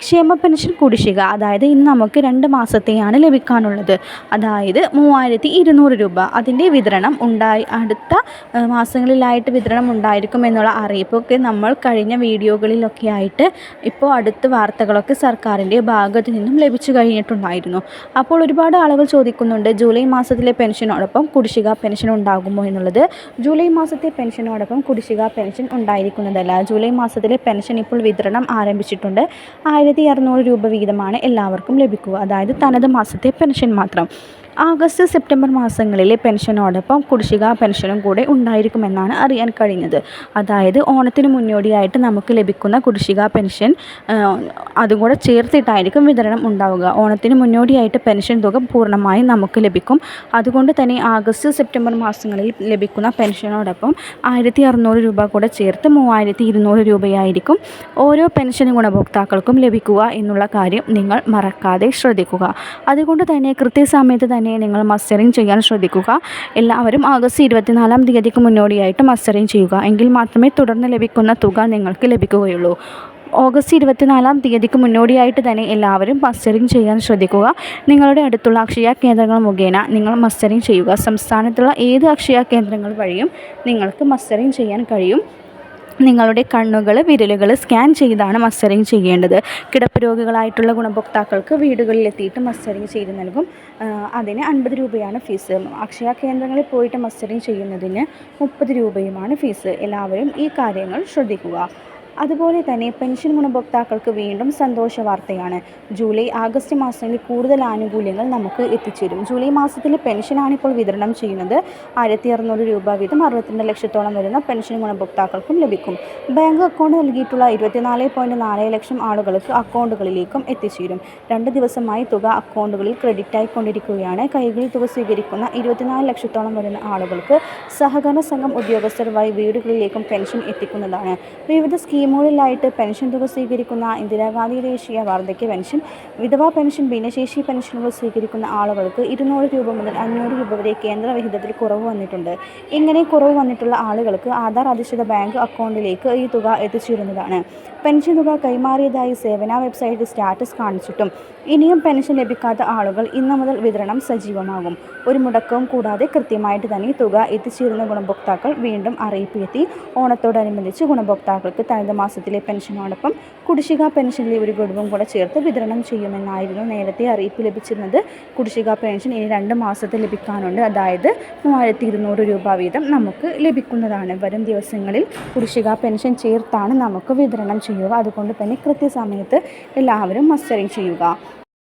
ക്ഷേമ പെൻഷൻ കുടിശ്ശിക, അതായത് ഇന്ന് നമുക്ക് 2 മാസത്തെയാണ് ലഭിക്കാനുള്ളത്. അതായത് 3200 രൂപ. അതിൻ്റെ വിതരണം അടുത്ത മാസങ്ങളിലായിട്ട് വിതരണം ഉണ്ടായിരിക്കും എന്നുള്ള അറിയിപ്പൊക്കെ നമ്മൾ കഴിഞ്ഞ വീഡിയോകളിലൊക്കെ ആയിട്ട് ഇപ്പോൾ അടുത്ത വാർത്തകളൊക്കെ സർക്കാരിൻ്റെ ഭാഗത്തു നിന്നും ലഭിച്ചു കഴിഞ്ഞിട്ടുണ്ടായിരുന്നു. അപ്പോൾ ഒരുപാട് ആളുകൾ ചോദിക്കുന്നുണ്ട്, ജൂലൈ മാസത്തിലെ പെൻഷനോടൊപ്പം കുടിശ്ശിക പെൻഷൻ ഉണ്ടാകുമോ എന്നുള്ളത്. ജൂലൈ മാസത്തെ പെൻഷനോടൊപ്പം കുടിശ്ശിക പെൻഷൻ ഉണ്ടായിരിക്കുന്നതല്ല. ജൂലൈ മാസത്തിലെ പെൻഷൻ ഇപ്പോൾ വിതരണം ആരംഭിച്ചിട്ടുണ്ട്. 1600 രൂപ വീതമാണ് എല്ലാവർക്കും ലഭിക്കുക. അതായത് തനത് മാസത്തെ പെൻഷൻ മാത്രം. ആഗസ്റ്റ് സെപ്റ്റംബർ മാസങ്ങളിലെ പെൻഷനോടൊപ്പം കുടിശ്ശിക പെൻഷനും കൂടെ ഉണ്ടായിരിക്കുമെന്നാണ് അറിയാൻ കഴിഞ്ഞത്. അതായത് ഓണത്തിന് മുന്നോടിയായിട്ട് നമുക്ക് ലഭിക്കുന്ന കുടിശ്ശിക പെൻഷൻ അതും കൂടെ ചേർത്തിട്ടായിരിക്കും വിതരണം ഉണ്ടാവുക. ഓണത്തിന് മുന്നോടിയായിട്ട് പെൻഷൻ തുക പൂർണ്ണമായും നമുക്ക് ലഭിക്കും. അതുകൊണ്ട് തന്നെ ആഗസ്റ്റ് സെപ്റ്റംബർ മാസങ്ങളിൽ ലഭിക്കുന്ന പെൻഷനോടൊപ്പം 1600 രൂപ കൂടെ ചേർത്ത് 3200 രൂപയായിരിക്കും ഓരോ പെൻഷൻ ഗുണഭോക്താക്കൾക്കും ലഭിക്കുക എന്നുള്ള കാര്യം നിങ്ങൾ മറക്കാതെ ശ്രദ്ധിക്കുക. അതുകൊണ്ട് തന്നെ കൃത്യസമയത്ത് തന്നെ നിങ്ങൾ മസ്റ്ററിങ് ചെയ്യാൻ ശ്രദ്ധിക്കുക. എല്ലാവരും ആഗസ്റ്റ് 24-ാം തീയതിക്ക് മുന്നോടിയായിട്ട് മസ്റ്ററിങ് ചെയ്യുക. എങ്കിൽ മാത്രമേ തുടർന്ന് ലഭിക്കുന്ന തുക നിങ്ങൾക്ക് ലഭിക്കുകയുള്ളൂ. ഓഗസ്റ്റ് 24-ാം തീയതിക്ക് മുന്നോടിയായിട്ട് തന്നെ എല്ലാവരും മസ്റ്ററിങ് ചെയ്യാൻ ശ്രദ്ധിക്കുക. നിങ്ങളുടെ അടുത്തുള്ള അക്ഷയ കേന്ദ്രങ്ങൾ മുഖേന നിങ്ങൾ മസ്റ്ററിങ് ചെയ്യുക. സംസ്ഥാനത്തുള്ള ഏത് അക്ഷയ കേന്ദ്രങ്ങൾ വഴിയും നിങ്ങൾക്ക് മസ്റ്ററിങ് ചെയ്യാൻ കഴിയും. നിങ്ങളുടെ കണ്ണുകൾ, വിരലുകൾ സ്കാൻ ചെയ്താണ് മസ്റ്ററിങ് ചെയ്യേണ്ടത്. കിടപ്പ് രോഗികളായിട്ടുള്ള ഗുണഭോക്താക്കൾക്ക് വീടുകളിലെത്തിയിട്ട് മസ്റ്ററിങ് ചെയ്ത് നൽകും. അതിന് 50 രൂപയാണ് ഫീസ്. അക്ഷയ കേന്ദ്രങ്ങളിൽ പോയിട്ട് മസ്റ്ററിങ് ചെയ്യുന്നതിന് 30 രൂപയുമാണ് ഫീസ്. എല്ലാവരും ഈ കാര്യങ്ങൾ ശ്രദ്ധിക്കുക. അതുപോലെ തന്നെ പെൻഷൻ ഗുണഭോക്താക്കൾക്ക് വീണ്ടും സന്തോഷ വാർത്തയാണ്. ജൂലൈ, ആഗസ്റ്റ് മാസങ്ങളിൽ കൂടുതൽ ആനുകൂല്യങ്ങൾ നമുക്ക് എത്തിച്ചേരും. ജൂലൈ മാസത്തിലെ പെൻഷനാണ് ഇപ്പോൾ വിതരണം ചെയ്യുന്നത്. 1600 രൂപ വീതം 62 ലക്ഷത്തോളം വരുന്ന പെൻഷൻ ഗുണഭോക്താക്കൾക്കും ലഭിക്കും. ബാങ്ക് അക്കൗണ്ട് നൽകിയിട്ടുള്ള 24.4 ലക്ഷം ആളുകൾക്ക് അക്കൗണ്ടുകളിലേക്കും എത്തിച്ചേരും. 2 ദിവസമായി തുക അക്കൗണ്ടുകളിൽ ക്രെഡിറ്റ് ആയിക്കൊണ്ടിരിക്കുകയാണ്. കൈകളിൽ തുക സ്വീകരിക്കുന്ന 24 ലക്ഷത്തോളം വരുന്ന ആളുകൾക്ക് സഹകരണ സംഘം ഉദ്യോഗസ്ഥർ വഴി വീടുകളിലേക്കും പെൻഷൻ എത്തിക്കുന്നതാണ്. വിവിധ സ്കീമുകളിലായിട്ട് പെൻഷൻ തുക സ്വീകരിക്കുന്ന ഇന്ദിരാഗാന്ധി ദേശീയ വാർദ്ധക്യ പെൻഷൻ, വിധവാ പെൻഷൻ, ഭിന്നശേഷി പെൻഷനുകൾ സ്വീകരിക്കുന്ന ആളുകൾക്ക് 200 രൂപ മുതൽ 500 രൂപ വരെ കേന്ദ്ര വിഹിതത്തിൽ കുറവ് വന്നിട്ടുണ്ട്. ഇങ്ങനെ കുറവ് വന്നിട്ടുള്ള ആളുകൾക്ക് ആധാർ അധിഷ്ഠിത ബാങ്ക് അക്കൗണ്ടിലേക്ക് ഈ തുക എത്തിച്ചേരുന്നതാണ്. പെൻഷൻ തുക കൈമാറിയതായി സേവന വെബ്സൈറ്റ് സ്റ്റാറ്റസ് കാണിച്ചിട്ടും ഇനിയും പെൻഷൻ ലഭിക്കാത്ത ആളുകൾ ഇന്നു മുതൽ വിതരണം സജീവമാകും. ഒരു മുടക്കവും കൂടാതെ കൃത്യമായിട്ട് തന്നെ തുക എത്തിച്ചേരുന്ന ഗുണഭോക്താക്കൾ വീണ്ടും അറിയിപ്പ് എത്തി. ഓണത്തോടനുബന്ധിച്ച് ഗുണഭോക്താക്കൾക്ക് തനത് മാസത്തിലെ പെൻഷനോടൊപ്പം കുടിശ്ശിക പെൻഷനിലെ ഒരു ഗഡുവും കൂടെ ചേർത്ത് വിതരണം ചെയ്യുമെന്നായിരുന്നു നേരത്തെ അറിയിപ്പ് ലഭിച്ചിരുന്നത്. കുടിശ്ശിക പെൻഷൻ ഇനി 2 മാസത്തിൽ ലഭിക്കാനുണ്ട്. അതായത് 3200 രൂപ വീതം നമുക്ക് ലഭിക്കുന്നതാണ്. വരും ദിവസങ്ങളിൽ കുടിശ്ശിക പെൻഷൻ ചേർത്താണ് നമുക്ക് വിതരണം ചെയ്യുക. അതുകൊണ്ട് തന്നെ കൃത്യസമയത്ത് എല്ലാവരും മസ്റ്ററിങ് ചെയ്യുക.